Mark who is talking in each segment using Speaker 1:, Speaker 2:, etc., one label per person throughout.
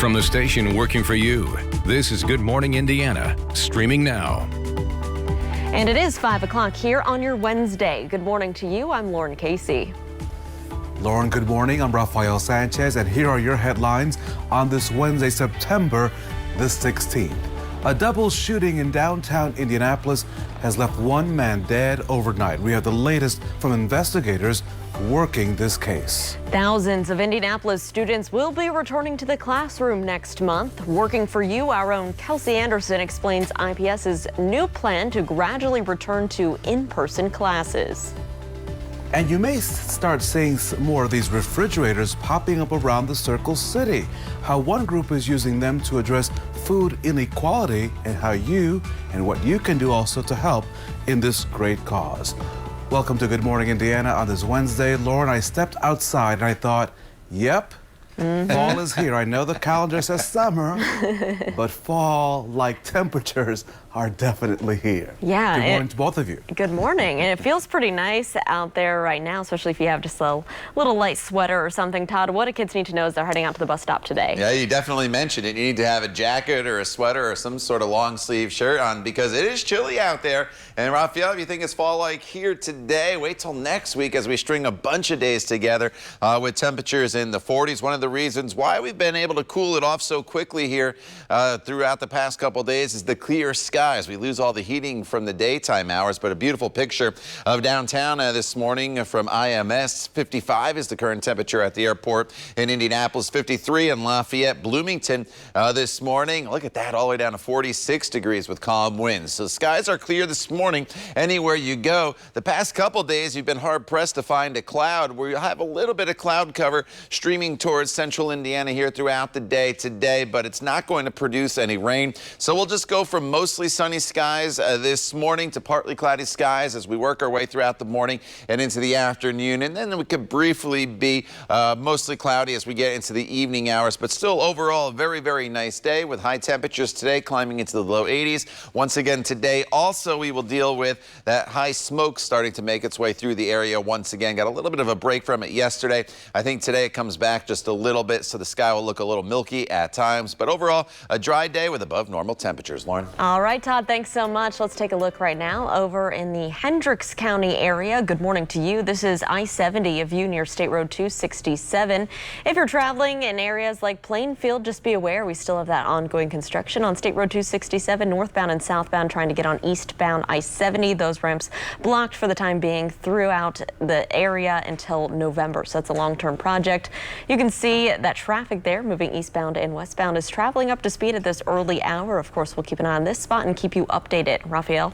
Speaker 1: from the station working for you. This is Good Morning Indiana, streaming now.
Speaker 2: And it is 5 o'clock here on your Wednesday. Good morning to you. I'm Lauren Casey.
Speaker 3: Lauren, good morning. I'm Rafael Sanchez, and here are your headlines on this Wednesday, September the 16th. A double shooting in downtown Indianapolis has left one man dead overnight. We have the latest from investigators working this case.
Speaker 2: Thousands of Indianapolis students will be returning to the classroom next month. Working for you, our own Kelsey Anderson explains IPS's new plan to gradually return to in-person classes.
Speaker 3: And you may start seeing more of these refrigerators popping up around the Circle City. How one group is using them to address food inequality, and how you and what you can do also to help in this great cause. Welcome to Good Morning Indiana on this Wednesday. Lauren, I stepped outside and I thought, yep, fall is here. I know the calendar says summer, but fall-like temperatures are definitely here.
Speaker 2: Yeah.
Speaker 3: Good morning to both of you.
Speaker 2: Good morning. And it feels pretty nice out there right now, especially if you have just a little light sweater or something. Todd, what do kids need to know as they're heading out to the bus stop today?
Speaker 4: Yeah, you definitely mentioned it. You need to have a jacket or a sweater or some sort of long sleeve shirt on because it is chilly out there. And Rafael, if you think it's fall-like here today, wait till next week as we string a bunch of days together with temperatures in the 40s. One of the reasons why we've been able to cool it off so quickly here throughout the past couple days is the clear skies. We lose all the heating from the daytime hours, but a beautiful picture of downtown this morning from IMS. 55 is the current temperature at the airport in Indianapolis, 53 in Lafayette, Bloomington this morning. Look at that, all the way down to 46 degrees with calm winds. So skies are clear this morning anywhere you go. The past couple days, you've been hard-pressed to find a cloud. We have a little bit of cloud cover streaming towards central Indiana here throughout the day today, but it's not going to produce any rain. So we'll just go from mostly sunny skies this morning to partly cloudy skies as we work our way throughout the morning and into the afternoon. And then we could briefly be mostly cloudy as we get into the evening hours, but still overall a very, very nice day with high temperatures today climbing into the low 80s. Once again today also we will deal with that high smoke starting to make its way through the area once again. Got a little bit of a break from it yesterday. I think today it comes back just a little bit, so the sky will look a little milky at times, but overall a dry day with above normal temperatures. Lauren.
Speaker 2: All right, Todd, thanks so much. Let's take a look right now over in the Hendricks County area. Good morning to you. This is I-70, a view near State Road 267. If you're traveling in areas like Plainfield, just be aware we still have that ongoing construction on State Road 267 northbound and southbound trying to get on eastbound I-70. Those ramps blocked for the time being throughout the area until November. So that's a long-term project. You can see that traffic there moving eastbound and westbound is traveling up to speed at this early hour. Of course, we'll keep an eye on this spot and keep you updated. Rafael.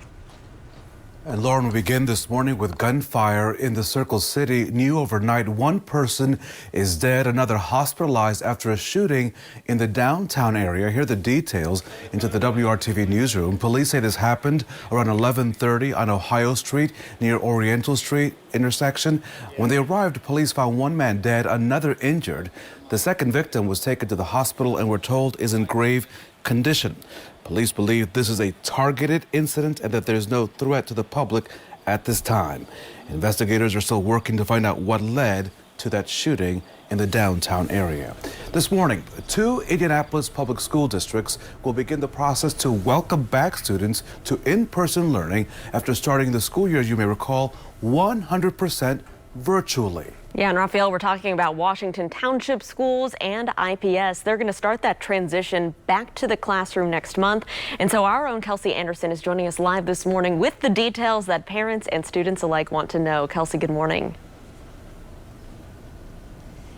Speaker 3: And Lauren, we begin this morning with gunfire in the Circle City. New overnight, one person is dead, another hospitalized after a shooting in the downtown area. Here are the details into the WRTV newsroom. Police say this happened around 11:30 on Ohio Street near Oriental Street intersection. When they arrived, police found one man dead, another injured. The second victim was taken to the hospital and we're told is in grave condition. Police believe this is a targeted incident and that there's no threat to the public at this time. Investigators are still working to find out what led to that shooting in the downtown area. This morning, 2 Indianapolis public school districts will begin the process to welcome back students to in-person learning after starting the school year, as you may recall, 100% virtually.
Speaker 2: Yeah, and Rafael, we're talking about Washington Township schools and IPS. They're going to start that transition back to the classroom next month. And so our own Kelsey Anderson is joining us live this morning with the details that parents and students alike want to know. Kelsey, good morning.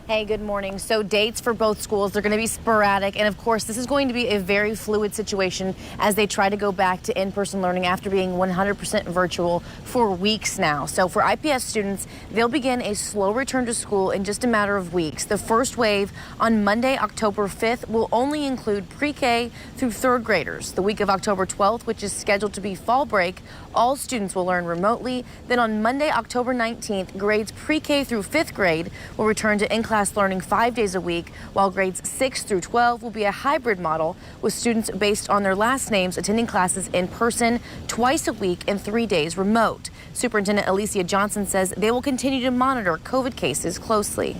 Speaker 5: Hey, good morning. So dates for both schools, they're going to be sporadic. And of course, this is going to be a very fluid situation as they try to go back to in-person learning after being 100% virtual for weeks now. So for IPS students, they'll begin a slow return to school in just a matter of weeks. The first wave on Monday, October 5th, will only include pre-K through third graders. The week of October 12th, which is scheduled to be fall break, all students will learn remotely. Then on Monday, October 19th, grades pre-K through fifth grade will return to in-class learning 5 days a week, while grades 6 through 12 will be a hybrid model with students based on their last names attending classes in person twice a week and 3 days remote. Superintendent Alicia Johnson says they will continue to monitor COVID cases closely.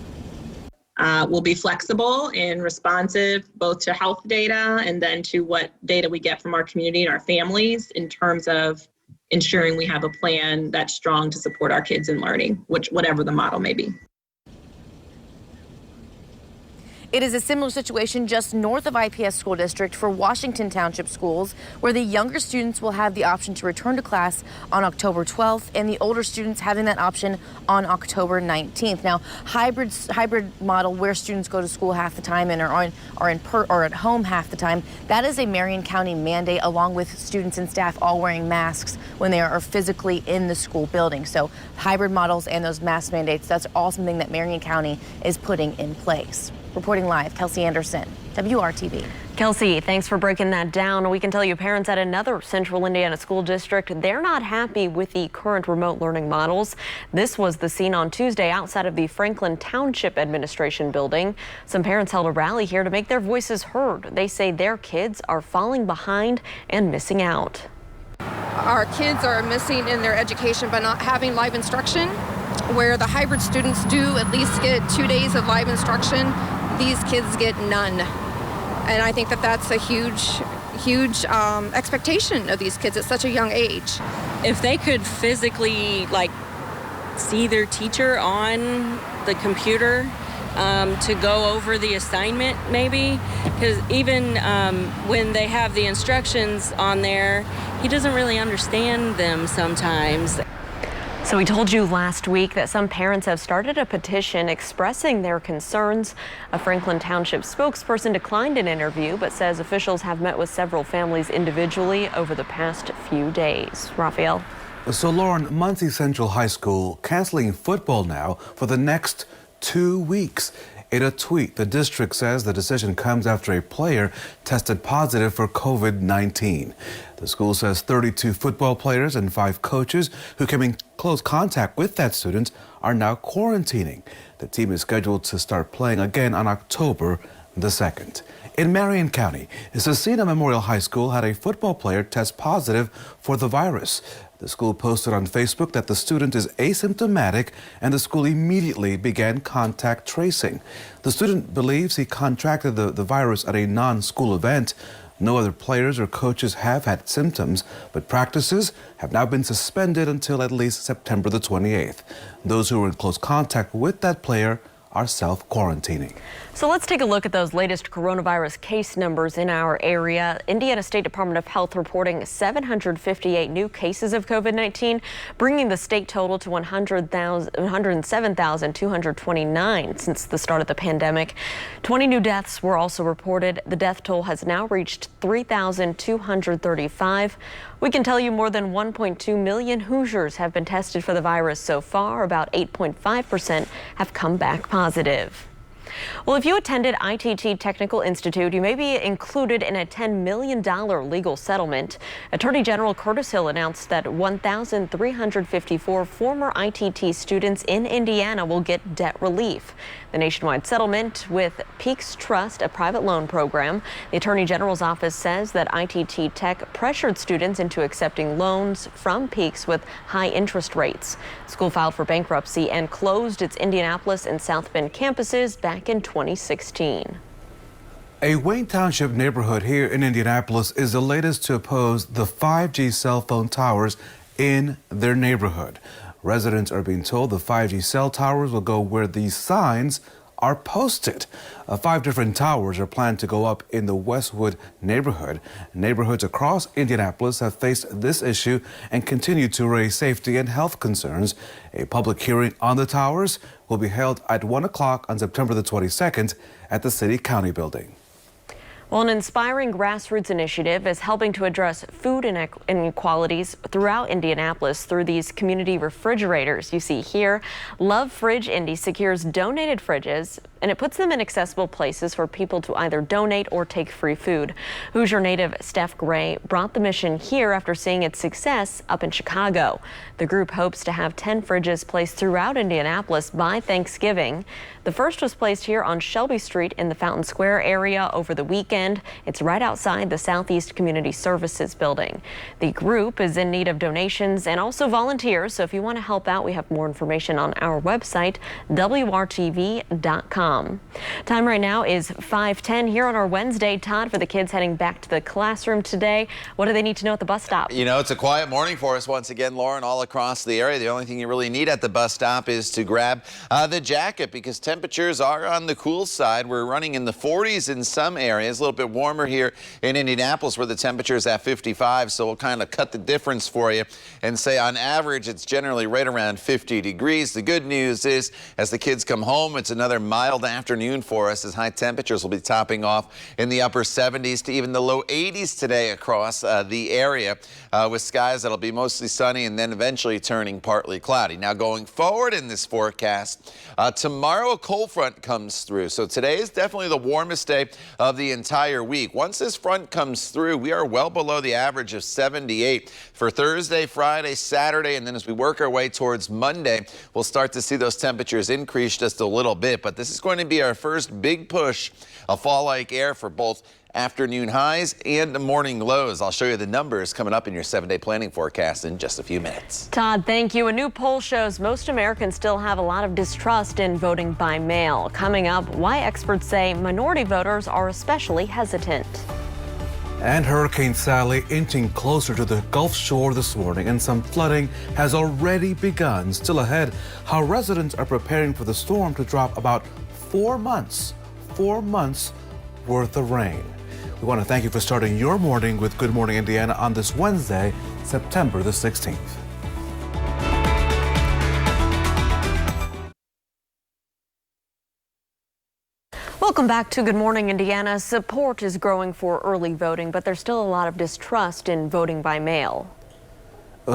Speaker 6: We'll be flexible and responsive both to health data and then to what data we get from our community and our families in terms of ensuring we have a plan that's strong to support our kids in learning, whatever the model may be.
Speaker 5: It is a similar situation just north of IPS School District for Washington Township schools, where the younger students will have the option to return to class on October 12th and the older students having that option on October 19th. Now, hybrid model where students go to school half the time and are at home half the time, that is a Marion County mandate, along with students and staff all wearing masks when they are physically in the school building. So hybrid models and those mask mandates, that's all something that Marion County is putting in place. Reporting live, Kelsey Anderson, WRTV.
Speaker 2: Kelsey, thanks for breaking that down. We can tell you parents at another Central Indiana school district, they're not happy with the current remote learning models. This was the scene on Tuesday outside of the Franklin Township Administration building. Some parents held a rally here to make their voices heard. They say their kids are falling behind and missing out.
Speaker 7: Our kids are missing in their education by not having live instruction, where the hybrid students do at least get 2 days of live instruction. These kids get none. And I think that that's a huge expectation of these kids at such a young age.
Speaker 8: If they could physically see their teacher on the computer to go over the assignment maybe, because even when they have the instructions on there, he doesn't really understand them sometimes.
Speaker 2: So we told you last week that some parents have started a petition expressing their concerns. A Franklin Township spokesperson declined an interview, but says officials have met with several families individually over the past few days. Raphael.
Speaker 3: So Lauren, Muncie Central High School canceling football now for the next 2 weeks. In a tweet, the district says the decision comes after a player tested positive for COVID-19. The school says 32 football players and 5 coaches who came in close contact with that student are now quarantining. The team is scheduled to start playing again on October the 2nd. In Marion County, Cecina Memorial High School had a football player test positive for the virus. The school posted on Facebook that the student is asymptomatic, and the school immediately began contact tracing. The student believes he contracted the virus at a non-school event. No other players or coaches have had symptoms, but practices have now been suspended until at least September the 28th. Those who were in close contact with that player are self-quarantining.
Speaker 2: So let's take a look at those latest coronavirus case numbers in our area. Indiana State Department of Health reporting 758 new cases of COVID-19, bringing the state total to 107,229 since the start of the pandemic. 20 new deaths were also reported. The death toll has now reached 3,235. We can tell you more than 1.2 million Hoosiers have been tested for the virus so far. About 8.5% have come back positive. Well, if you attended ITT Technical Institute, you may be included in a $10 million legal settlement. Attorney General Curtis Hill announced that 1,354 former ITT students in Indiana will get debt relief. The nationwide settlement with Peaks Trust, a private loan program. The Attorney General's office says that ITT Tech pressured students into accepting loans from Peaks with high interest rates. School filed for bankruptcy and closed its Indianapolis and South Bend campuses back in 2016.
Speaker 3: A Wayne Township neighborhood here in Indianapolis is the latest to oppose the 5G cell phone towers in their neighborhood. Residents are being told the 5G cell towers will go where these signs are posted. 5 different towers are planned to go up in the Westwood neighborhood. Neighborhoods across Indianapolis have faced this issue and continue to raise safety and health concerns. A public hearing on the towers will be held at 1 o'clock on September the 22nd at the City County Building.
Speaker 2: Well, an inspiring grassroots initiative is helping to address food inequalities throughout Indianapolis through these community refrigerators. You see here, Love Fridge Indy secures donated fridges, and it puts them in accessible places for people to either donate or take free food. Hoosier native Steph Gray brought the mission here after seeing its success up in Chicago. The group hopes to have 10 fridges placed throughout Indianapolis by Thanksgiving. The first was placed here on Shelby Street in the Fountain Square area over the weekend. It's right outside the Southeast Community Services building. The group is in need of donations and also volunteers, so if you want to help out, we have more information on our website, WRTV.com. weatherchannel.com. Time right now is 5:10 here on our Wednesday. Todd, for the kids heading back to the classroom today, what do they need to know at the bus stop?
Speaker 4: You know, it's a quiet morning for us once again, Lauren, all across the area. The only thing you really need at the bus stop is to grab the jacket because temperatures are on the cool side. We're running in the 40s in some areas, a little bit warmer here in Indianapolis where the temperature is at 55. So we'll kind of cut the difference for you and say on average it's generally right around 50 degrees. The good news is as the kids come home, it's another mild afternoon for us as high temperatures will be topping off in the upper 70s to even the low 80s today across the area with skies that'll be mostly sunny and then eventually turning partly cloudy. Now going forward in this forecast, tomorrow a cold front comes through. So today is definitely the warmest day of the entire week. Once this front comes through, we are well below the average of 78 for Thursday, Friday, Saturday, and then as we work our way towards Monday, we'll start to see those temperatures increase just a little bit. But this is going to be our first big push of fall-like air for both afternoon highs and morning lows. I'll show you the numbers coming up in your 7-day planning forecast in just a few minutes.
Speaker 2: Todd, thank you. A new poll shows most Americans still have a lot of distrust in voting by mail. Coming up, why experts say minority voters are especially hesitant.
Speaker 3: And Hurricane Sally inching closer to the Gulf Shore this morning, and some flooding has already begun. Still ahead, how residents are preparing for the storm to drop about 4 months worth of rain. We want to thank you for starting your morning with Good Morning Indiana on this Wednesday, September the 16th.
Speaker 2: Welcome back to Good Morning Indiana. Support is growing for early voting, but there's still a lot of distrust in voting by mail.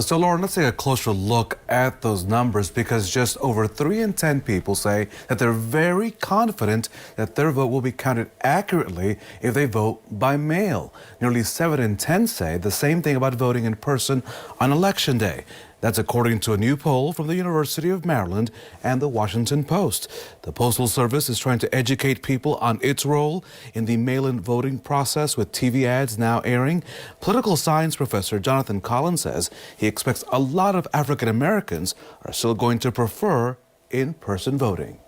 Speaker 3: So, Lauren, let's take a closer look at those numbers because just over 3 in 10 people say that they're very confident that their vote will be counted accurately if they vote by mail. Nearly 7 in 10 say the same thing about voting in person on Election Day. That's according to a new poll from the University of Maryland and the Washington Post. The Postal Service is trying to educate people on its role in the mail-in voting process with TV ads now airing. Political science professor Jonathan Collins says he expects a lot of African Americans are still going to prefer in-person voting.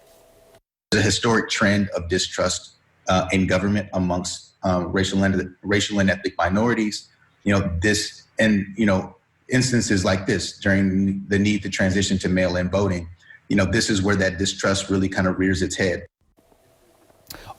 Speaker 9: There's a historic trend of distrust in government amongst racial and ethnic minorities. Instances like this during the need to transition to mail-in voting, this is where that distrust really kind of rears its head.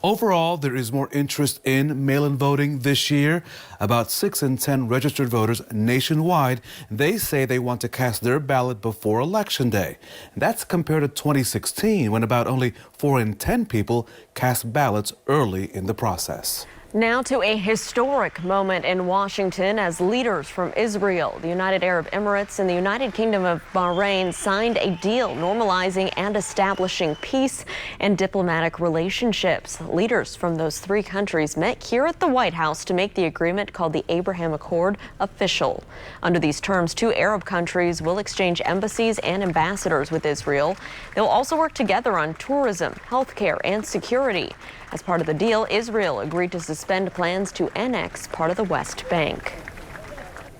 Speaker 3: Overall, there is more interest in mail-in voting this year. About 6 in 10 registered voters nationwide, they say they want to cast their ballot before Election Day. That's compared to 2016, when about only 4 in 10 people cast ballots early in the process.
Speaker 2: Now to a historic moment in Washington as leaders from Israel, the United Arab Emirates, and the United Kingdom of Bahrain signed a deal normalizing and establishing peace and diplomatic relationships. Leaders from those 3 countries met here at the White House to make the agreement called the Abraham Accord official. Under these terms, 2 Arab countries will exchange embassies and ambassadors with Israel. They'll also work together on tourism, healthcare, and security. As part of the deal, Israel agreed to suspend plans to annex part of the West Bank.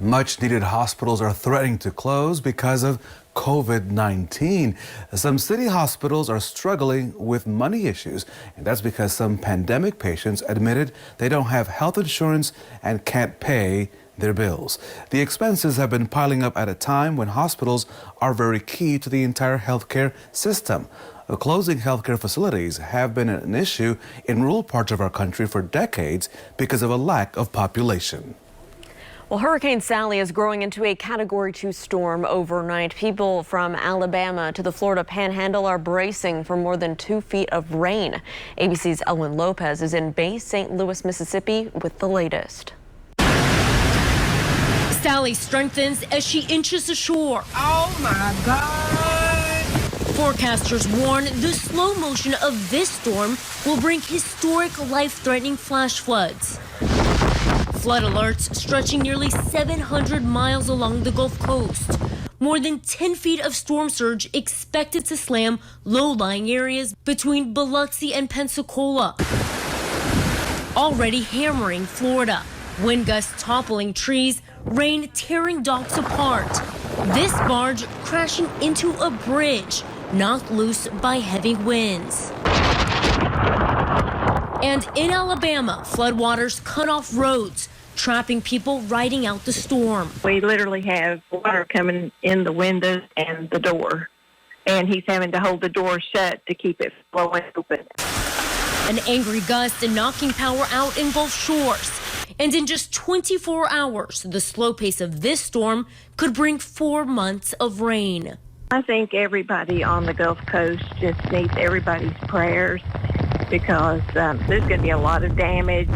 Speaker 3: Much-needed hospitals are threatening to close because of COVID-19. Some city hospitals are struggling with money issues, and that's because some pandemic patients admitted they don't have health insurance and can't pay their bills. The expenses have been piling up at a time when hospitals are very key to the entire healthcare system. Closing healthcare facilities have been an issue in rural parts of our country for decades because of a lack of population.
Speaker 2: Well, Hurricane Sally is growing into a Category 2 storm overnight. People from Alabama to the Florida Panhandle are bracing for more than 2 feet of rain. ABC's Elwin Lopez is in Bay St. Louis, Mississippi with the latest.
Speaker 10: Sally strengthens as she inches ashore.
Speaker 11: Oh my God!
Speaker 10: Forecasters warn the slow motion of this storm will bring historic life-threatening flash floods. Flood alerts stretching nearly 700 miles along the Gulf Coast. More than 10 feet of storm surge expected to slam low-lying areas between Biloxi and Pensacola. Already hammering Florida. Wind gusts toppling trees, rain tearing docks apart. This barge crashing into a bridge, knocked loose by heavy winds. And in Alabama, floodwaters cut off roads, trapping people riding out the storm.
Speaker 12: We literally have water coming in the windows and the door, and he's having to hold the door shut to keep it flowing open.
Speaker 10: An angry gust and knocking power out in Gulf Shores. And in just 24 hours, the slow pace of this storm could bring 4 months of rain.
Speaker 12: I think everybody on the Gulf Coast just needs everybody's prayers because there's going to be a lot of damage.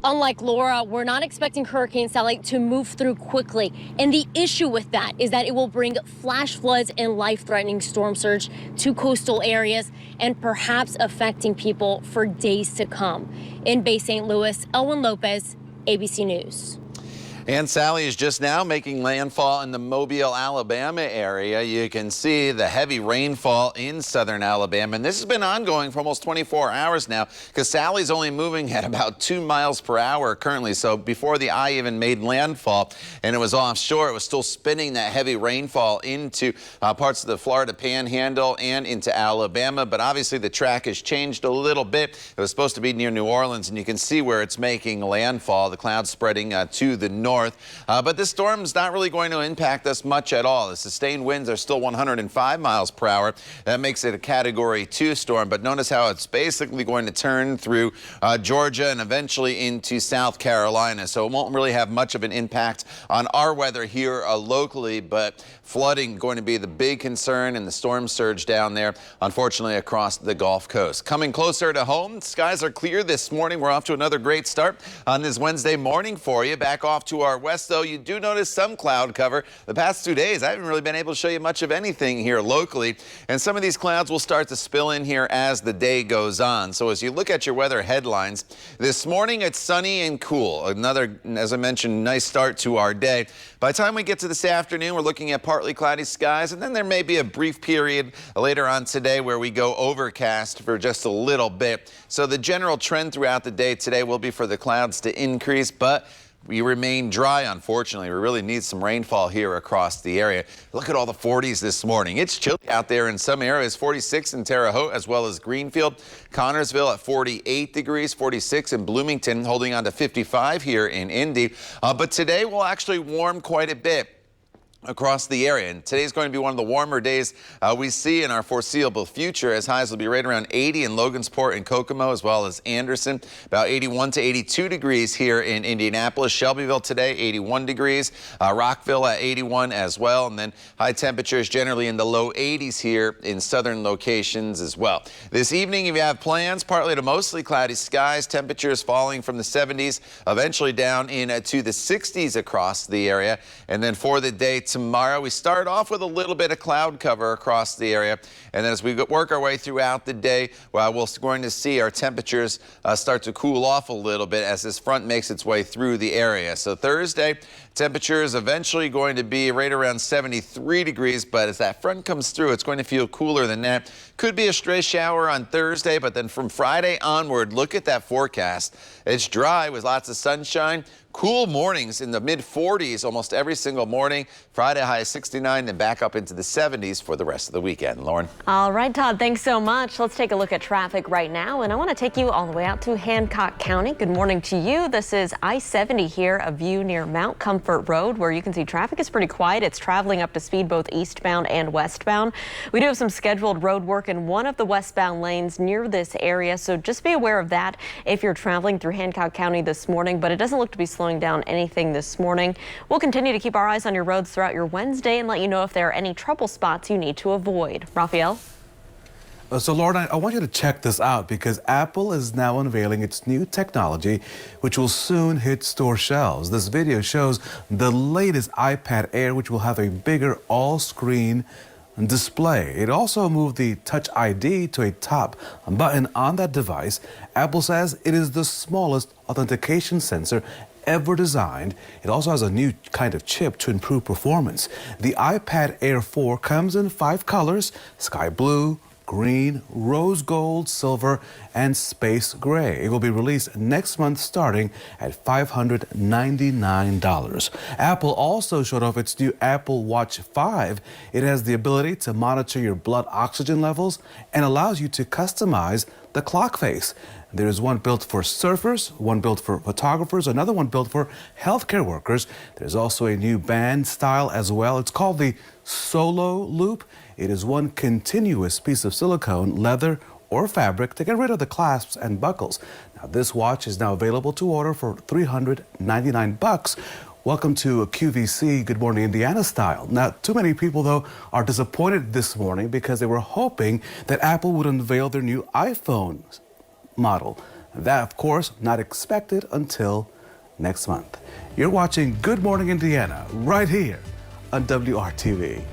Speaker 10: Unlike Laura, we're not expecting Hurricane Sally to move through quickly. And the issue with that is that it will bring flash floods and life-threatening storm surge to coastal areas and perhaps affecting people for days to come. In Bay St. Louis, Elwin Lopez, ABC News.
Speaker 4: And Sally is just now making landfall in the Mobile, Alabama area. You can see the heavy rainfall in southern Alabama. And this has been ongoing for almost 24 hours now because Sally's only moving at about 2 miles per hour currently. So before the eye even made landfall and it was offshore, it was still spinning that heavy rainfall into parts of the Florida Panhandle and into Alabama. But obviously the track has changed a little bit. It was supposed to be near New Orleans, and you can see where it's making landfall. The clouds spreading to the north. But this storm's not really going to impact us much at all. The sustained winds are still 105 miles per hour. That makes it a Category 2 storm. But notice how it's basically going to turn through Georgia and eventually into South Carolina. So it won't really have much of an impact on our weather here locally. But flooding going to be the big concern, and the storm surge down there, unfortunately, across the Gulf Coast. Coming closer to home, skies are clear this morning. We're off to another great start on this Wednesday morning for you. Back off to our west, though, you do notice some cloud cover. The past 2 days, I haven't really been able to show you much of anything here locally, and some of these clouds will start to spill in here as the day goes on. So as you look at your weather headlines, this morning it's sunny and cool. Another, as I mentioned, nice start to our day. By the time we get to this afternoon, we're looking at partly cloudy skies, and then there may be a brief period later on today where we go overcast for just a little bit. So the general trend throughout the day today will be for the clouds to increase, but we remain dry, unfortunately. We really need some rainfall here across the area. Look at all the 40s this morning. It's chilly out there in some areas. 46 in Terre Haute as well as Greenfield. Connorsville at 48 degrees, 46 in Bloomington, holding on to 55 here in Indy. But today will actually warm quite a bit across the area, and today's going to be one of the warmer days we see in our foreseeable future, as highs will be right around 80 in Logansport and Kokomo as well as Anderson, about 81 to 82 degrees here in Indianapolis. Shelbyville today 81 degrees, Rockville at 81 as well, and then high temperatures generally in the low 80s here in southern locations as well. This evening, if you have plans, partly to mostly cloudy skies, temperatures falling from the 70s eventually down into the 60s across the area. And then for the day tomorrow, we start off with a little bit of cloud cover across the area, and then as we work our way throughout the day, we're going to see our temperatures start to cool off a little bit as this front makes its way through the area. So Thursday, temperatures eventually going to be right around 73 degrees, but as that front comes through, it's going to feel cooler than that. Could be a stray shower on Thursday, but then from Friday onward, look at that forecast. It's dry with lots of sunshine. Cool mornings in the mid-40s almost every single morning. Friday high of 69, then back up into the 70s for the rest of the weekend. Lauren.
Speaker 2: All right, Todd, thanks so much. Let's take a look at traffic right now, and I want to take you all the way out to Hancock County. Good morning to you. This is I-70 here, a view near Mount Comfort Road, where you can see traffic is pretty quiet. It's traveling up to speed both eastbound and westbound. We do have some scheduled road work in one of the westbound lanes near this area, so just be aware of that if you're traveling through Hancock County this morning, but it doesn't look to be slowing down anything this morning. We'll continue to keep our eyes on your roads throughout your Wednesday and let you know if there are any trouble spots you need to avoid. Raphael?
Speaker 3: So, Lauren, I want you to check this out because Apple is now unveiling its new technology, which will soon hit store shelves. This video shows the latest iPad Air, which will have a bigger all-screen display. It also moved the Touch ID to a top button on that device. Apple says it is the smallest authentication sensor ever designed. It also has a new kind of chip to improve performance. The iPad Air 4 comes in 5 colors: sky blue, green, rose gold, silver, and space gray. It will be released next month starting at $599. Apple also showed off its new Apple Watch 5. It has the ability to monitor your blood oxygen levels and allows you to customize the clock face. There's one built for surfers, one built for photographers, another one built for healthcare workers. There's also a new band style as well. It's called the Solo Loop. It is one continuous piece of silicone, leather, or fabric to get rid of the clasps and buckles. Now, this watch is now available to order for $399. Welcome to QVC Good Morning Indiana style. Now, too many people, though, are disappointed this morning because they were hoping that Apple would unveil their new iPhone model. That, of course, not expected until next month. You're watching Good Morning Indiana right here on WRTV.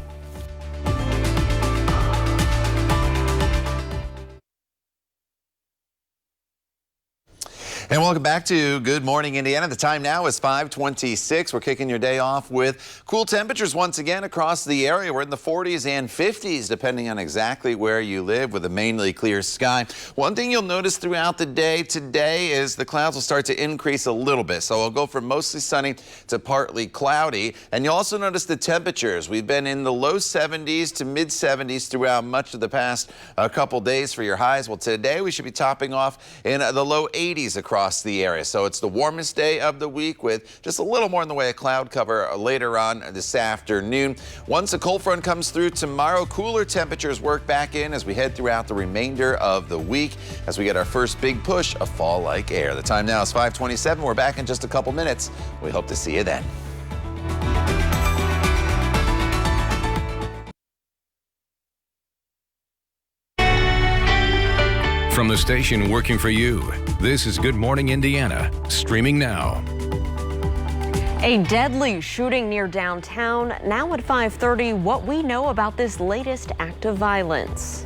Speaker 4: And welcome back to Good Morning Indiana. The time now is 5:26. We're kicking your day off with cool temperatures once again across the area. We're in the 40s and 50s, depending on exactly where you live, with a mainly clear sky. One thing you'll notice throughout the day today is the clouds will start to increase a little bit. So we'll go from mostly sunny to partly cloudy. And you'll also notice the temperatures. We've been in the low 70s to mid 70s throughout much of the past couple days for your highs. Well, today we should be topping off in the low 80s across the area. So it's the warmest day of the week with just a little more in the way of cloud cover later on this afternoon. Once a cold front comes through tomorrow, cooler temperatures work back in as we head throughout the remainder of the week as we get our first big push of fall-like air. The time now is 5:27. We're back in just a couple minutes. We hope to see you then.
Speaker 1: From the station working for you, this is Good Morning Indiana, streaming now.
Speaker 2: A deadly shooting near downtown. Now at 5:30, what we know about this latest act of violence.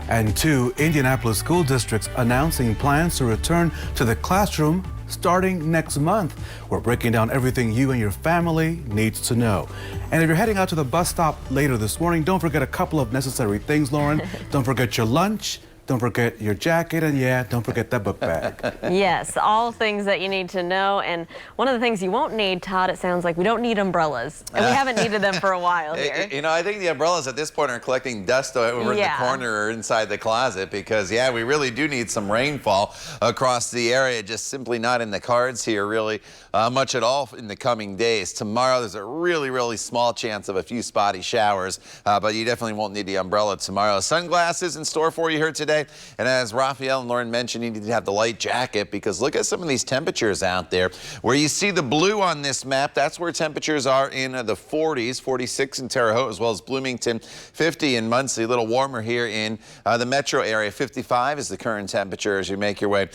Speaker 3: And two Indianapolis school districts announcing plans to return to the classroom starting next month. We're breaking down everything you and your family needs to know. And if you're heading out to the bus stop later this morning, don't forget a couple of necessary things, Lauren. Don't forget your lunch. Don't forget your jacket, and yeah, don't forget that book bag.
Speaker 2: Yes, all things that you need to know. And one of the things you won't need, Todd, it sounds like we don't need umbrellas. And we haven't needed them for a while here.
Speaker 4: You know, I think the umbrellas at this point are collecting dust over in the corner or inside the closet because, yeah, we really do need some rainfall across the area. Just simply not in the cards here, really, much at all in the coming days. Tomorrow, there's a really, really small chance of a few spotty showers, but you definitely won't need the umbrella tomorrow. Sunglasses in store for you here today. And as Raphael and Lauren mentioned, you need to have the light jacket because look at some of these temperatures out there. Where you see the blue on this map, that's where temperatures are in the 40s, 46 in Terre Haute, as well as Bloomington, 50 in Muncie. A little warmer here in the metro area. 55 is the current temperature as you make your way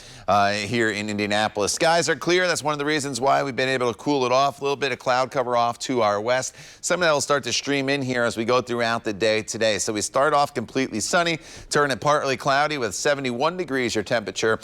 Speaker 4: here in Indianapolis. Skies are clear. That's one of the reasons why we've been able to cool it off. A little bit of cloud cover off to our west. Some of that will start to stream in here as we go throughout the day today. So we start off completely sunny, turn it partly cloudy with 71 degrees your temperature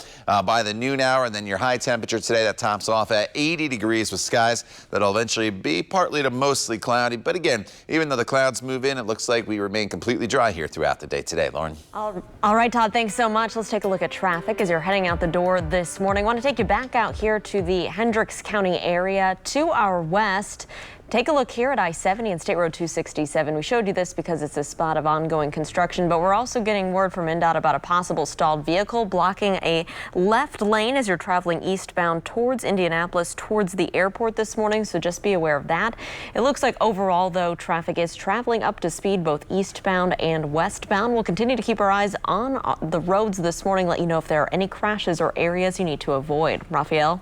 Speaker 4: by the noon hour, and then your high temperature today that tops off at 80 degrees with skies that'll eventually be partly to mostly cloudy. But again, even though the clouds move in, it looks like we remain completely dry here throughout the day today. Lauren.
Speaker 2: All right, Todd, thanks so much. Let's take a look at traffic as you're heading out the door this morning. I want to take you back out here to the Hendricks County area to our west. Take a look here at I-70 and State Road 267. We showed you this because it's a spot of ongoing construction, but we're also getting word from INDOT about a possible stalled vehicle blocking a left lane as you're traveling eastbound towards Indianapolis, towards the airport this morning, so just be aware of that. It looks like overall, though, traffic is traveling up to speed both eastbound and westbound. We'll continue to keep our eyes on the roads this morning, let you know if there are any crashes or areas you need to avoid. Raphael?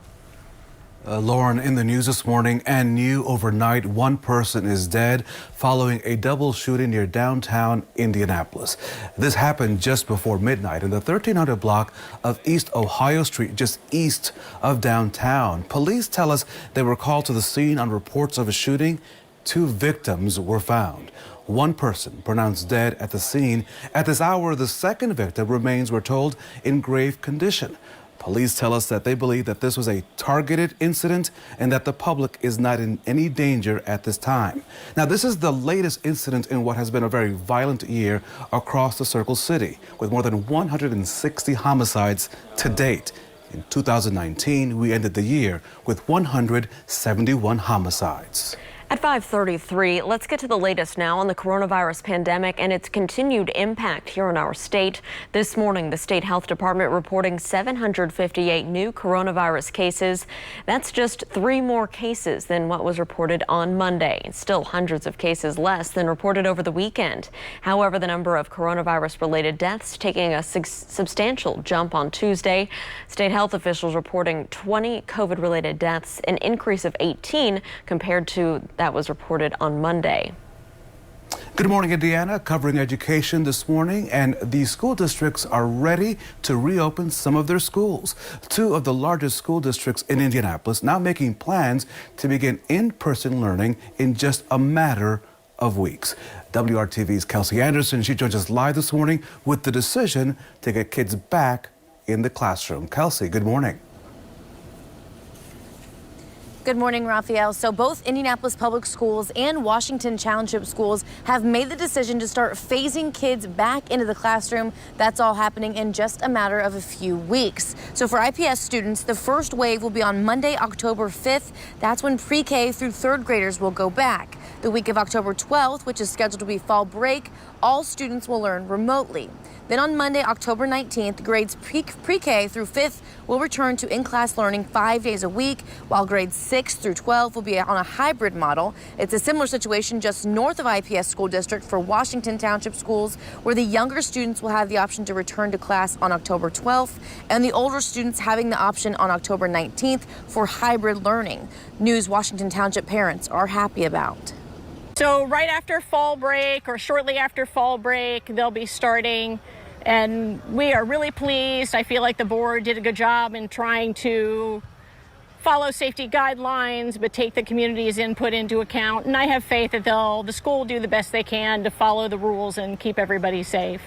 Speaker 3: Lauren, in the news this morning and new overnight, one person is dead following a double shooting near downtown Indianapolis. This happened just before midnight in the 1300 block of East Ohio Street, just east of downtown. Police tell us they were called to the scene on reports of a shooting. Two victims were found. One person pronounced dead at the scene. At this hour, the second victim remains, we're told, in grave condition. Police tell us that they believe that this was a targeted incident and that the public is not in any danger at this time. Now, this is the latest incident in what has been a very violent year across the Circle City, with more than 160 homicides to date. In 2019, we ended the year with 171 homicides.
Speaker 2: At 5:33, let's get to the latest now on the coronavirus pandemic and its continued impact here in our state. This morning, the state health department reporting 758 new coronavirus cases. That's just 3 more cases than what was reported on Monday. Still hundreds of cases less than reported over the weekend. However, the number of coronavirus-related deaths taking a substantial jump on Tuesday. State health officials reporting 20 COVID-related deaths, an increase of 18 compared to that was reported on Monday.
Speaker 3: Good morning, Indiana, covering education this morning, and the school districts are ready to reopen some of their schools. 2 of the largest school districts in Indianapolis now making plans to begin in-person learning in just a matter of weeks. WRTV's Kelsey Anderson, she joins us live this morning with the decision to get kids back in the classroom. Kelsey, good morning.
Speaker 5: Good morning, Raphael. So both Indianapolis Public Schools and Washington Township Schools have made the decision to start phasing kids back into the classroom. That's all happening in just a matter of a few weeks. So for IPS students, the first wave will be on Monday, October 5th. That's when pre-K through 3rd graders will go back. The week of October 12th, which is scheduled to be fall break, all students will learn remotely. Then on Monday, October 19th, grades pre-K through 5th will return to in-class learning 5 days a week, while grades 6 through 12 will be on a hybrid model. It's a similar situation just north of IPS school district for Washington Township schools, where the younger students will have the option to return to class on October 12th, and the older students having the option on October 19th for hybrid learning. News Washington Township parents are happy about.
Speaker 13: So right after fall break or shortly after fall break, they'll be starting, and we are really pleased. I feel like the board did a good job in trying to follow safety guidelines, but take the community's input into account. And I have faith that the school will do the best they can to follow the rules and keep everybody safe.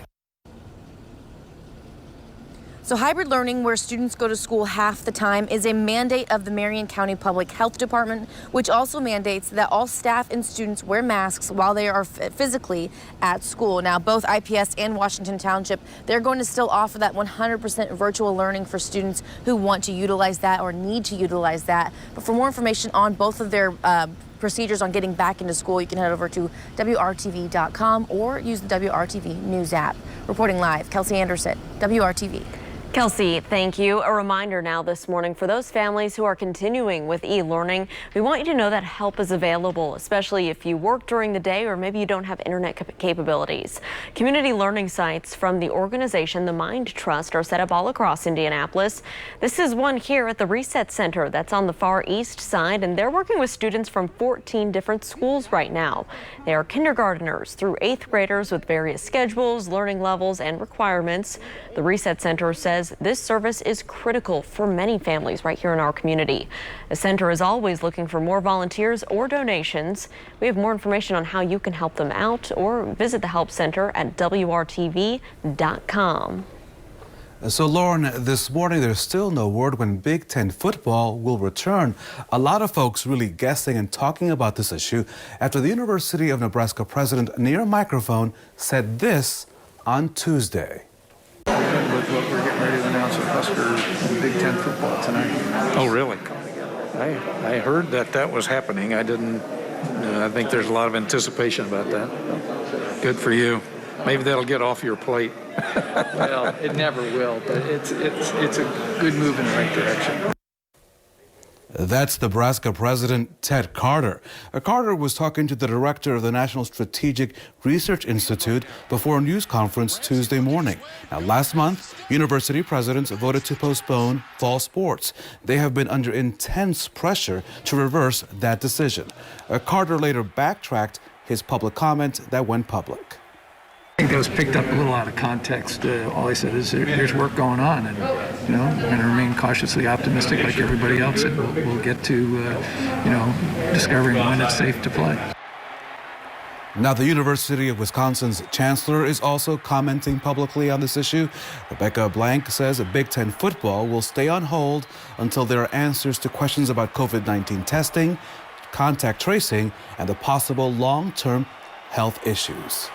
Speaker 5: So hybrid learning, where students go to school half the time, is a mandate of the Marion County Public Health Department, which also mandates that all staff and students wear masks while they are physically at school. Now, both IPS and Washington Township, they're going to still offer that 100% virtual learning for students who want to utilize that or need to utilize that. But for more information on both of their procedures on getting back into school, you can head over to WRTV.com or use the WRTV News app. Reporting live, Kelsey Anderson, WRTV.
Speaker 2: Kelsey, thank you. A reminder now this morning for those families who are continuing with e-learning, we want you to know that help is available, especially if you work during the day or maybe you don't have internet capabilities. Community learning sites from the organization The Mind Trust are set up all across Indianapolis. This is one here at the Reset Center that's on the far east side, and they're working with students from 14 different schools right now. They are kindergarteners through 8th graders with various schedules, learning levels, and requirements. The Reset Center says this service is critical for many families right here in our community. The center is always looking for more volunteers or donations. We have more information on how you can help them out, or visit the Help Center at WRTV.com.
Speaker 3: So, Lauren, this morning there's still no word when Big Ten football will return. A lot of folks really guessing and talking about this issue after the University of Nebraska president near a microphone said this on Tuesday.
Speaker 14: With what we're getting ready to announce at Husker and Big Ten football tonight.
Speaker 15: Oh, really? I heard that was happening. I didn't. I think there's a lot of anticipation about that. Good for you. Maybe that'll get off your plate.
Speaker 14: Well, it never will, but it's a good move in the right direction.
Speaker 3: That's Nebraska President Ted Carter. Carter was talking to the director of the National Strategic Research Institute before a news conference Tuesday morning. Now, last month, university presidents voted to postpone fall sports. They have been under intense pressure to reverse that decision. Carter later backtracked his public comment that went public.
Speaker 14: I think that was picked up a little out of context. All I said is there's work going on, and I'm going to remain cautiously optimistic like everybody else, and we'll get to discovering when it's safe to play.
Speaker 3: Now, the University of Wisconsin's chancellor is also commenting publicly on this issue. Rebecca Blank says Big Ten football will stay on hold until there are answers to questions about COVID-19 testing, contact tracing, and the possible long-term health issues.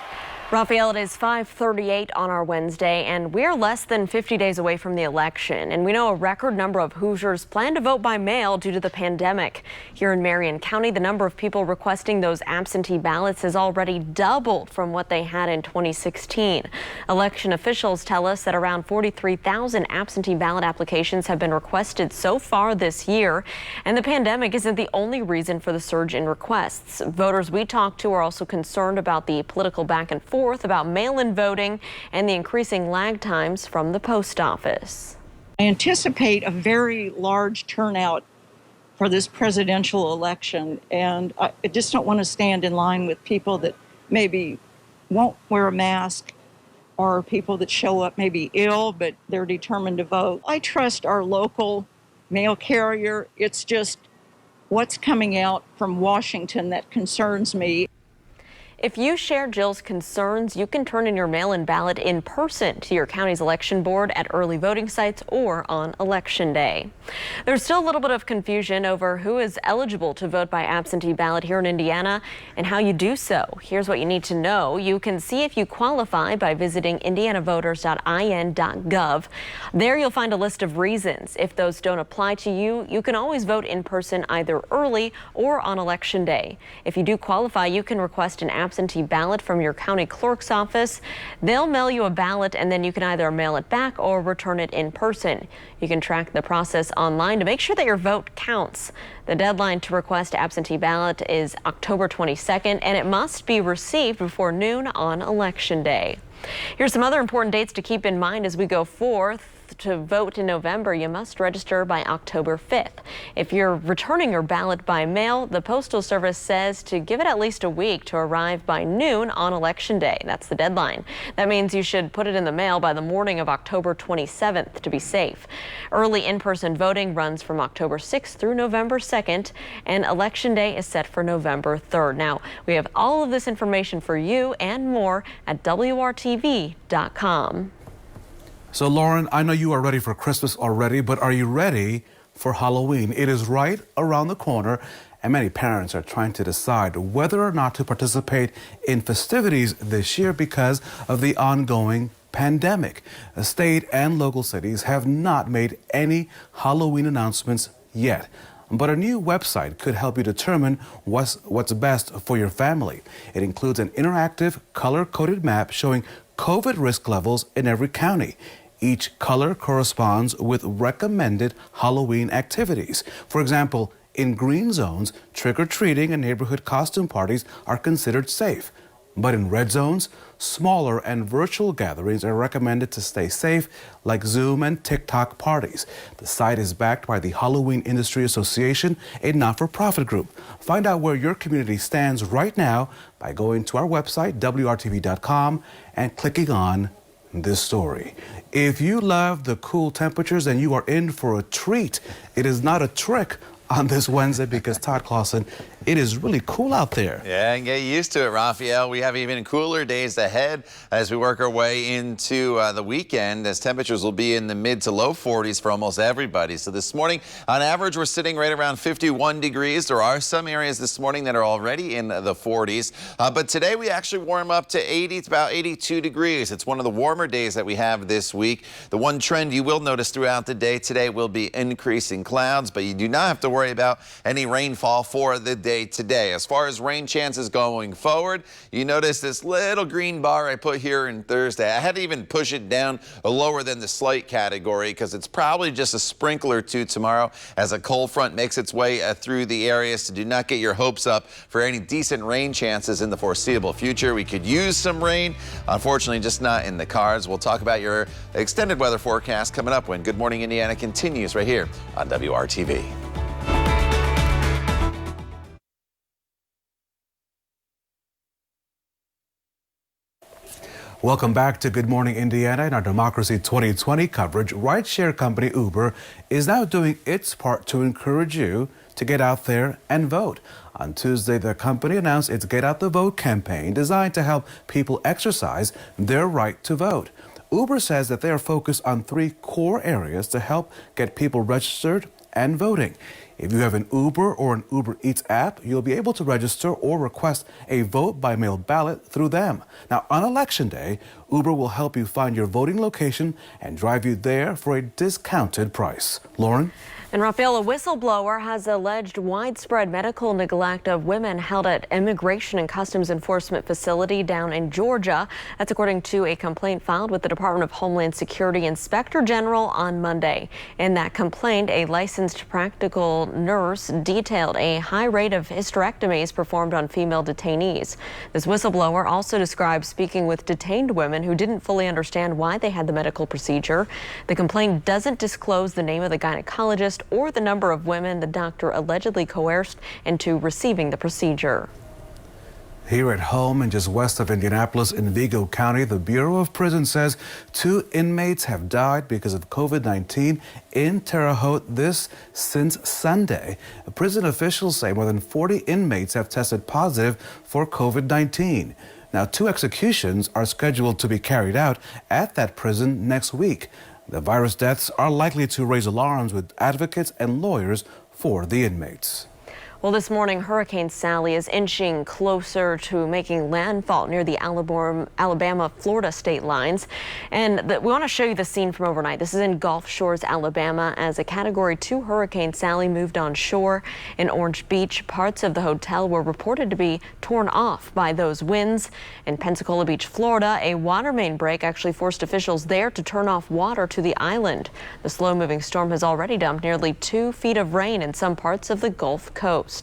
Speaker 2: Raphael, it is 5:38 on our Wednesday, and we're less than 50 days away from the election. And we know a record number of Hoosiers plan to vote by mail due to the pandemic. Here in Marion County, the number of people requesting those absentee ballots has already doubled from what they had in 2016. Election officials tell us that around 43,000 absentee ballot applications have been requested so far this year. And the pandemic isn't the only reason for the surge in requests. Voters we talked to are also concerned about the political back and forth about mail-in voting and the increasing lag times from the post office.
Speaker 16: I anticipate a very large turnout for this presidential election, and I just don't want to stand in line with people that maybe won't wear a mask or people that show up maybe ill, but they're determined to vote. I trust our local mail carrier. It's just what's coming out from Washington that concerns me.
Speaker 2: If you share Jill's concerns, you can turn in your mail-in ballot in person to your county's election board at early voting sites or on Election Day. There's still a little bit of confusion over who is eligible to vote by absentee ballot here in Indiana and how you do so. Here's what you need to know. You can see if you qualify by visiting indianavoters.in.gov. There you'll find a list of reasons. If those don't apply to you, you can always vote in person either early or on Election Day. If you do qualify, you can request an absentee ballot from your county clerk's office. They'll mail you a ballot, and then you can either mail it back or return it in person. You can track the process online to make sure that your vote counts. The deadline to request absentee ballot is October 22nd, and it must be received before noon on Election Day. Here's some other important dates to keep in mind as we go forth. To vote in November, you must register by October 5th. If you're returning your ballot by mail, the Postal Service says to give it at least a week to arrive by noon on Election Day. That's the deadline. That means you should put it in the mail by the morning of October 27th to be safe. Early in-person voting runs from October 6th through November 2nd, and Election Day is set for November 3rd. Now, we have all of this information for you and more at WRTV.com.
Speaker 3: So, Lauren, I know you are ready for Christmas already, but are you ready for Halloween? It is right around the corner, and many parents are trying to decide whether or not to participate in festivities this year because of the ongoing pandemic. The state and local cities have not made any Halloween announcements yet, but a new website could help you determine what's best for your family. It includes an interactive, color-coded map showing COVID risk levels in every county. Each color corresponds with recommended Halloween activities. For example, in green zones, trick-or-treating and neighborhood costume parties are considered safe. But in red zones, smaller and virtual gatherings are recommended to stay safe, like Zoom and TikTok parties. The site is backed by the Halloween Industry Association, a not-for-profit group. Find out where your community stands right now by going to our website, WRTV.com, and clicking on this story. If you love the cool temperatures, then you are in for a treat. It is not a trick on this Wednesday because, Todd Clausen, it is really cool out there.
Speaker 4: Yeah, and get used to it, Raphael. We have even cooler days ahead as we work our way into the weekend, as temperatures will be in the mid to low 40s for almost everybody. So this morning, on average, we're sitting right around 51 degrees. There are some areas this morning that are already in the 40s. But today we actually warm up to 80. It's about 82 degrees. It's one of the warmer days that we have this week. The one trend you will notice throughout the day today will be increasing clouds, but you do not have to worry about any rainfall for the day today. As far as rain chances going forward, you notice this little green bar I put here in Thursday. I had to even push it down lower than the slight category because it's probably just a sprinkle or two tomorrow as a cold front makes its way through the area. So do not get your hopes up for any decent rain chances in the foreseeable future. We could use some rain. Unfortunately, just not in the cards. We'll talk about your extended weather forecast coming up when Good Morning Indiana continues right here on WRTV.
Speaker 3: Welcome back to Good Morning Indiana and our Democracy 2020 coverage. Rideshare company Uber is now doing its part to encourage you to get out there and vote. On Tuesday, the company announced its Get Out the Vote campaign designed to help people exercise their right to vote. Uber says that they are focused on 3 core areas to help get people registered and voting. If you have an Uber or an Uber Eats app, you'll be able to register or request a vote-by-mail ballot through them. Now, on Election Day, Uber will help you find your voting location and drive you there for a discounted price. Lauren?
Speaker 2: And Raphael, a whistleblower has alleged widespread medical neglect of women held at Immigration and Customs Enforcement facility down in Georgia. That's according to a complaint filed with the Department of Homeland Security Inspector General on Monday. In that complaint, a licensed practical nurse detailed a high rate of hysterectomies performed on female detainees. This whistleblower also described speaking with detained women who didn't fully understand why they had the medical procedure. The complaint doesn't disclose the name of the gynecologist or the number of women the doctor allegedly coerced into receiving the procedure.
Speaker 3: Here at home and just west of Indianapolis in Vigo County, the Bureau of Prisons says 2 inmates have died because of COVID-19 in Terre Haute since Sunday. Prison officials say more than 40 inmates have tested positive for COVID-19. Now, 2 executions are scheduled to be carried out at that prison next week. The virus deaths are likely to raise alarms with advocates and lawyers for the inmates.
Speaker 2: Well, this morning, Hurricane Sally is inching closer to making landfall near the Alabama-Florida state lines. And we want to show you the scene from overnight. This is in Gulf Shores, Alabama, as a Category 2 Hurricane Sally moved on shore in Orange Beach. Parts of the hotel were reported to be torn off by those winds. In Pensacola Beach, Florida, a water main break actually forced officials there to turn off water to the island. The slow-moving storm has already dumped nearly 2 feet of rain in some parts of the Gulf Coast.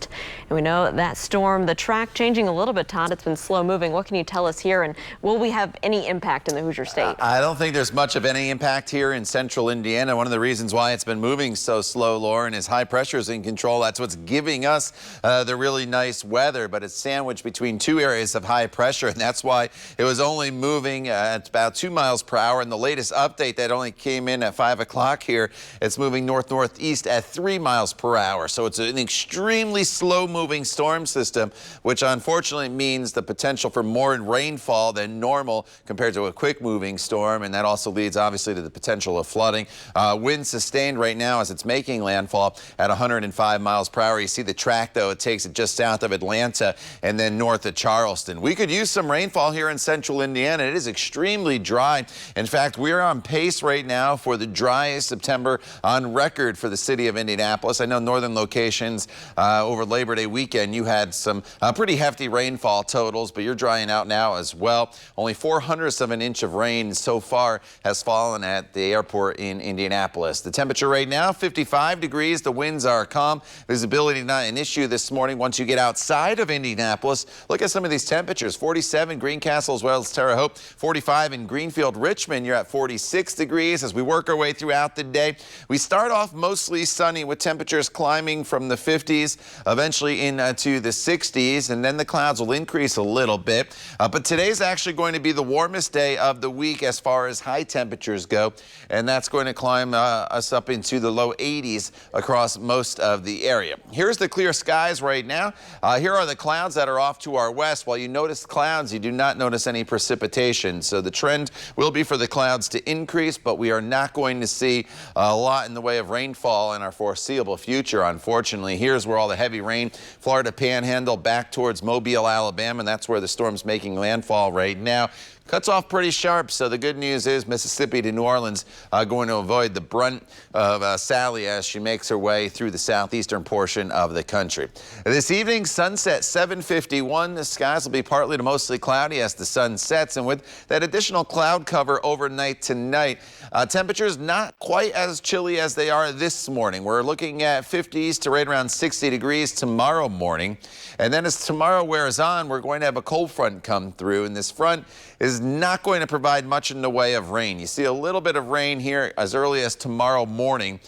Speaker 2: And we know that storm, the track changing a little bit, Todd. It's been slow moving. What can you tell us here? And will we have any impact in the Hoosier State?
Speaker 4: I don't think there's much of any impact here in central Indiana. One of the reasons why it's been moving so slow, Lauren, is high pressure is in control. That's what's giving us the really nice weather. But it's sandwiched between 2 areas of high pressure. And that's why it was only moving at about 2 miles per hour. And the latest update that only came in at 5 o'clock here, it's moving north-northeast at 3 miles per hour. So it's an extremely slow-moving storm system, which unfortunately means the potential for more rainfall than normal compared to a quick-moving storm, and that also leads obviously to the potential of flooding. Wind sustained right now as it's making landfall at 105 miles per hour. You see the track, though, it takes it just south of Atlanta and then north of Charleston. We could use some rainfall here in central Indiana. It is extremely dry. In fact, we're on pace right now for the driest September on record for the city of Indianapolis. I know northern locations over Labor Day weekend, you had some pretty hefty rainfall totals, but you're drying out now as well. Only 0.04 of an inch of rain so far has fallen at the airport in Indianapolis. The temperature right now, 55 degrees. The winds are calm. Visibility not an issue this morning. Once you get outside of Indianapolis, look at some of these temperatures. 47 Greencastle as well as Terre Haute. 45 in Greenfield, Richmond. You're at 46 degrees as we work our way throughout the day. We start off mostly sunny with temperatures climbing from the 50s. Eventually into the 60s, and then the clouds will increase a little bit. But today's actually going to be the warmest day of the week as far as high temperatures go, and that's going to climb us up into the low 80s across most of the area. Here's the clear skies right now. Here are the clouds that are off to our west. While you notice clouds, you do not notice any precipitation. So the trend will be for the clouds to increase, but we are not going to see a lot in the way of rainfall in our foreseeable future, unfortunately. Here's where all the heavy rain, Florida Panhandle back towards Mobile, Alabama, and that's where the storm's making landfall right now. Cuts off pretty sharp, so the good news is Mississippi to New Orleans going to avoid the brunt of Sally as she makes her way through the southeastern portion of the country. This evening, sunset 7:51. The skies will be partly to mostly cloudy as the sun sets, and with that additional cloud cover overnight tonight, temperatures not quite as chilly as they are this morning. We're looking at 50s to right around 60 degrees tomorrow morning. And then as tomorrow wears on, we're going to have a cold front come through, and this front is not going to provide much in the way of rain. You see a little bit of rain here as early as tomorrow morning.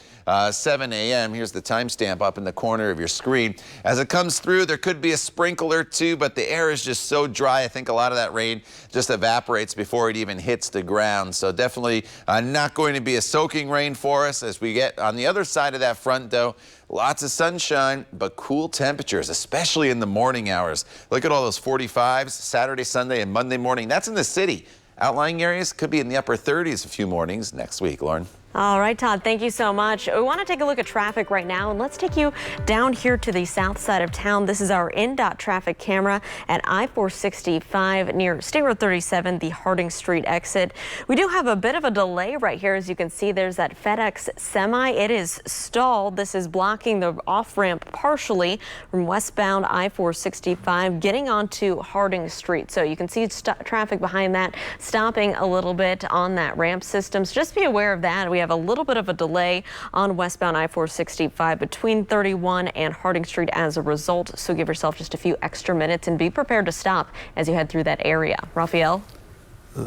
Speaker 4: 7 a.m. Here's the timestamp up in the corner of your screen. As it comes through, there could be a sprinkle or two, but the air is just so dry. I think a lot of that rain just evaporates before it even hits the ground. So definitely not going to be a soaking rain for us. As we get on the other side of that front, though, lots of sunshine, but cool temperatures, especially in the morning hours. Look at all those 45s Saturday, Sunday, and Monday morning. That's in the city. Outlying areas could be in the upper 30s a few mornings next week, Lauren.
Speaker 2: All right, Todd, thank you so much. We want to take a look at traffic right now, and let's take you down here to the south side of town. This is our INDOT traffic camera at I-465 near State Road 37, the Harding Street exit. We do have a bit of a delay right here. As you can see, there's that FedEx semi. It is stalled. This is blocking the off-ramp partially from westbound I-465 getting onto Harding Street. So you can see traffic behind that stopping a little bit on that ramp system. So just be aware of that. We have a little bit of a delay on westbound I-465 between 31 and Harding Street as a result. So give yourself just a few extra minutes and be prepared to stop as you head through that area. Raphael?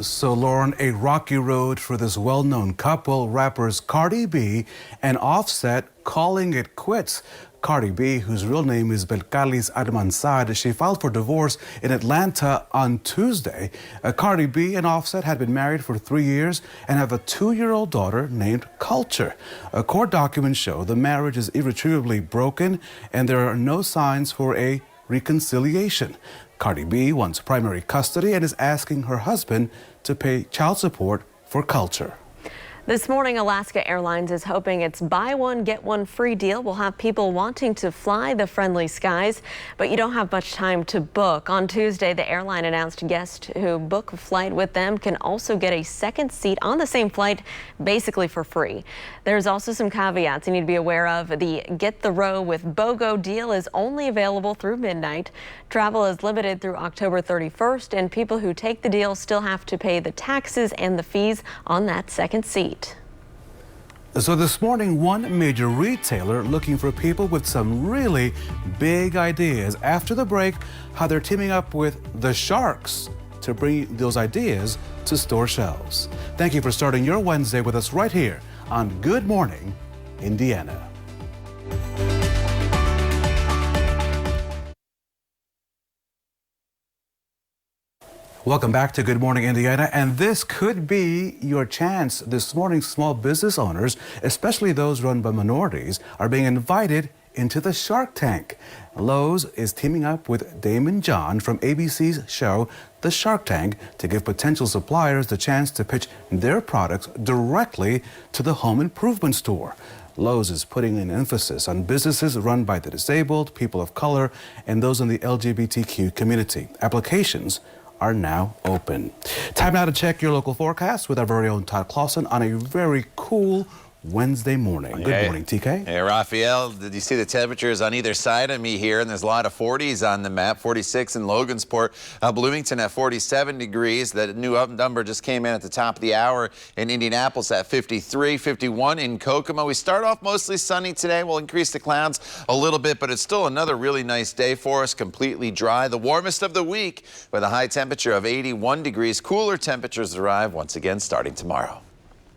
Speaker 3: So, Lauren, a rocky road for this well-known couple, rappers Cardi B and Offset calling it quits. Cardi B, whose real name is Belcalis Admansad, she filed for divorce in Atlanta on Tuesday. Cardi B and Offset had been married for 3 years and have a 2-year-old daughter named Culture. Court documents show the marriage is irretrievably broken and there are no signs for a reconciliation. Cardi B wants primary custody and is asking her husband to pay child support for Culture.
Speaker 2: This morning, Alaska Airlines is hoping its buy one, get one free deal will have people wanting to fly the friendly skies, but you don't have much time to book. On Tuesday, the airline announced guests who book a flight with them can also get a second seat on the same flight, basically for free. There's also some caveats you need to be aware of. The Get the Row with BOGO deal is only available through midnight. Travel is limited through October 31st, and people who take the deal still have to pay the taxes and the fees on that second seat.
Speaker 3: So this morning, one major retailer looking for people with some really big ideas. After the break, how they're teaming up with the Sharks to bring those ideas to store shelves. Thank you for starting your Wednesday with us right here on Good Morning, Indiana. Welcome back to Good Morning Indiana, and this could be your chance. This morning, small business owners, especially those run by minorities, are being invited into the Shark Tank. Lowe's is teaming up with Damon John from ABC's show, The Shark Tank, to give potential suppliers the chance to pitch their products directly to the home improvement store. Lowe's is putting an emphasis on businesses run by the disabled, people of color, and those in the LGBTQ community. Applications are now open. Time now to check your local forecast with our very own Todd Clausen on a very cool Wednesday morning. Good morning, TK.
Speaker 4: Hey, Raphael, did you see the temperatures on either side of me here? And there's a lot of 40s on the map. 46 in Logansport, Bloomington at 47 degrees. That new number just came in at the top of the hour in Indianapolis at 53, 51 in Kokomo. We start off mostly sunny today. We'll increase the clouds a little bit, but it's still another really nice day for us, completely dry. The warmest of the week with a high temperature of 81 degrees. Cooler temperatures arrive once again starting tomorrow.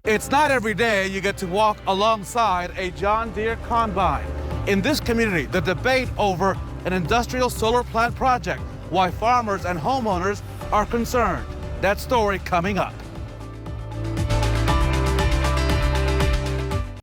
Speaker 3: It's not every day you get to walk alongside a John Deere combine. In this community, the debate over an industrial solar plant project, why farmers and homeowners are concerned. That story coming up.